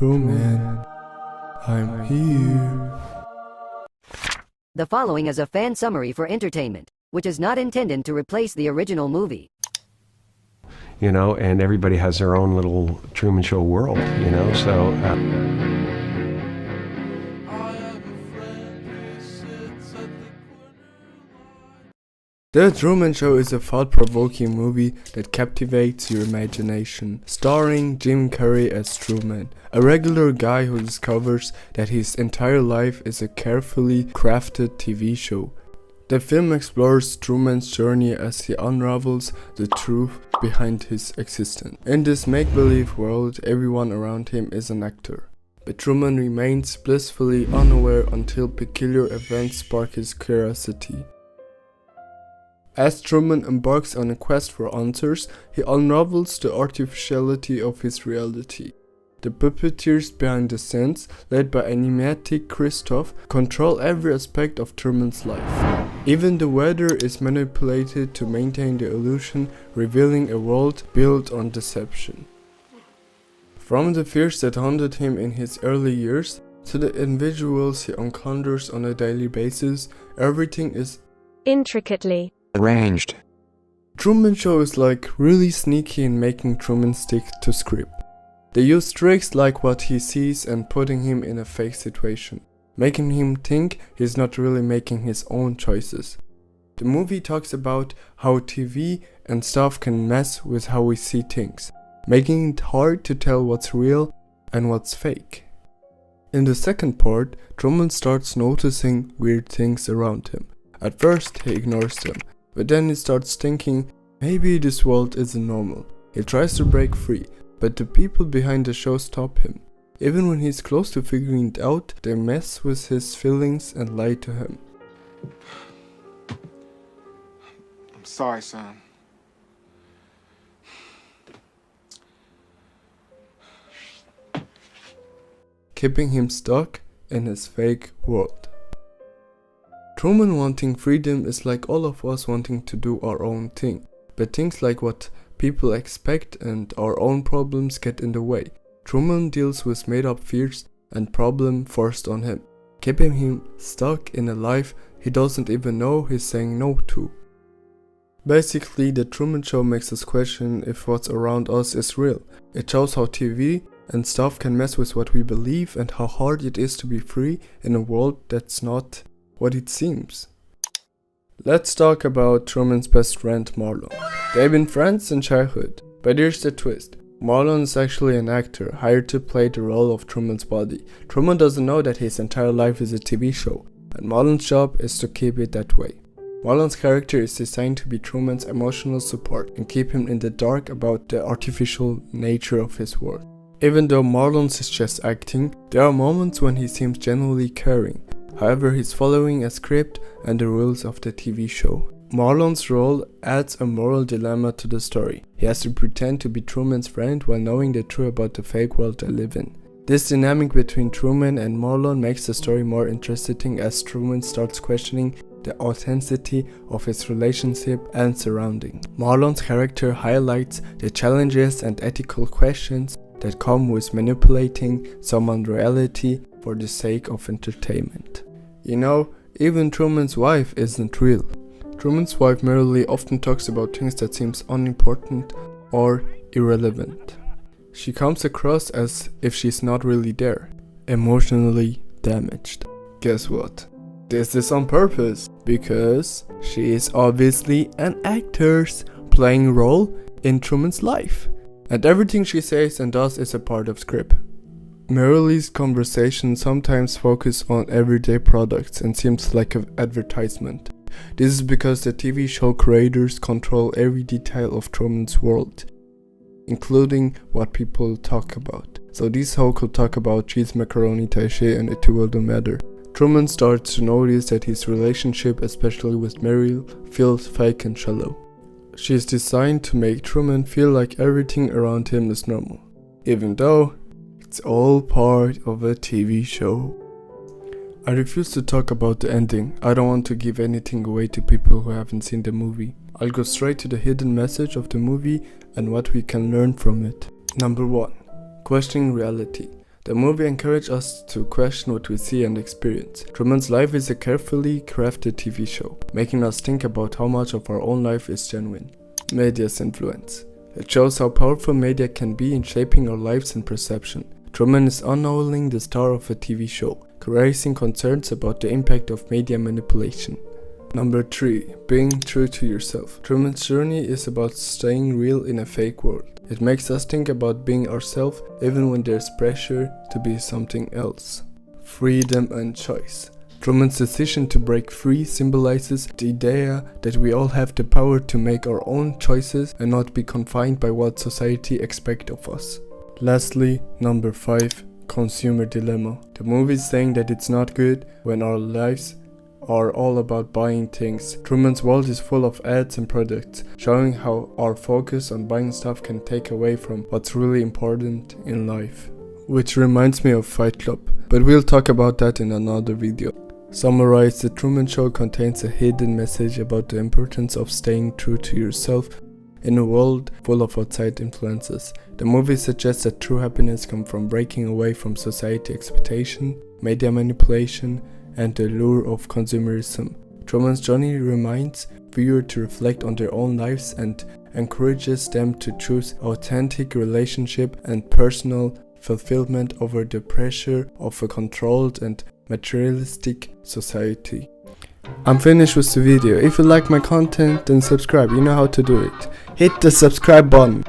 Truman, I'm here. The following is a fan summary for entertainment, which is not intended to replace the original movie. You know, and everybody has their own little Truman Show world, you know, so... The Truman Show is a thought-provoking movie that captivates your imagination, starring Jim Carrey as Truman, a regular guy who discovers that his entire life is a carefully crafted TV show. The film explores Truman's journey as he unravels the truth behind his existence. In this make-believe world, everyone around him is an actor, but Truman remains blissfully unaware until peculiar events spark his curiosity. As Truman embarks on a quest for answers, he unravels the artificiality of his reality. The puppeteers behind the scenes, led by enigmatic Christoph, control every aspect of Truman's life. Even the weather is manipulated to maintain the illusion, revealing a world built on deception. From the fears that haunted him in his early years, to the individuals he encounters on a daily basis, everything is intricately arranged. Truman Show is like really sneaky in making Truman stick to script. They use tricks like what he sees and putting him in a fake situation, making him think he's not really making his own choices. The movie talks about how TV and stuff can mess with how we see things, making it hard to tell what's real and what's fake. In the second part, Truman starts noticing weird things around him. At first he ignores them, but then he starts thinking maybe this world isn't normal. He tries to break free, but the people behind the show stop him. Even when he's close to figuring it out, they mess with his feelings and lie to him. I'm sorry, son. Keeping him stuck in his fake world. Truman wanting freedom is like all of us wanting to do our own thing, but things like what people expect and our own problems get in the way. Truman deals with made-up fears and problems forced on him, keeping him stuck in a life he doesn't even know he's saying no to. Basically, the Truman Show makes us question if what's around us is real. It shows how TV and stuff can mess with what we believe and how hard it is to be free in a world that's not what it seems. Let's talk about Truman's best friend Marlon. They've been friends since childhood, but here's the twist. Marlon is actually an actor hired to play the role of Truman's body. Truman doesn't know that his entire life is a TV show, and Marlon's job is to keep it that way. Marlon's character is designed to be Truman's emotional support and keep him in the dark about the artificial nature of his world. Even though Marlon's is just acting, there are moments when he seems genuinely caring. However, he's following a script and the rules of the TV show. Marlon's role adds a moral dilemma to the story. He has to pretend to be Truman's friend while knowing the truth about the fake world they live in. This dynamic between Truman and Marlon makes the story more interesting as Truman starts questioning the authenticity of his relationship and surrounding. Marlon's character highlights the challenges and ethical questions that come with manipulating someone's reality for the sake of entertainment. You know, even Truman's wife isn't real. Truman's wife merely often talks about things that seems unimportant or irrelevant. She comes across as if she's not really there, emotionally damaged. Guess what? This is on purpose, because she is obviously an actress playing a role in Truman's life, and everything she says and does is a part of script. Merrill's conversations sometimes focus on everyday products and seems like an advertisement. This is because the TV show creators control every detail of Truman's world, including what people talk about. So this show could talk about cheese, macaroni, taché, and it wouldn't matter. Truman starts to notice that his relationship, especially with Merrill, feels fake and shallow. She is designed to make Truman feel like everything around him is normal, even though it's all part of a TV show. I refuse to talk about the ending. I don't want to give anything away to people who haven't seen the movie. I'll go straight to the hidden message of the movie and what we can learn from it. Number 1. Questioning reality. The movie encourages us to question what we see and experience. Truman's Life is a carefully crafted TV show, making us think about how much of our own life is genuine. Media's influence. It shows how powerful media can be in shaping our lives and perception. Truman is unknowingly the star of a TV show, raising concerns about the impact of media manipulation. Number 3. Being true to yourself. Truman's journey is about staying real in a fake world. It makes us think about being ourselves even when there's pressure to be something else. Freedom and choice. Truman's decision to break free symbolizes the idea that we all have the power to make our own choices and not be confined by what society expects of us. Lastly, number 5. Consumer dilemma. The movie is saying that it's not good when our lives are all about buying things. Truman's world is full of ads and products, showing how our focus on buying stuff can take away from what's really important in life. Which reminds me of Fight Club, but we'll talk about that in another video. Summarize, the Truman Show contains a hidden message about the importance of staying true to yourself in a world full of outside influences. The movie suggests that true happiness comes from breaking away from society expectation, media manipulation, and the lure of consumerism. Truman's journey reminds viewers to reflect on their own lives and encourages them to choose authentic relationship and personal fulfillment over the pressure of a controlled and materialistic society. I'm finished with the video. If you like my content, then subscribe. You know how to do it. Hit the subscribe button.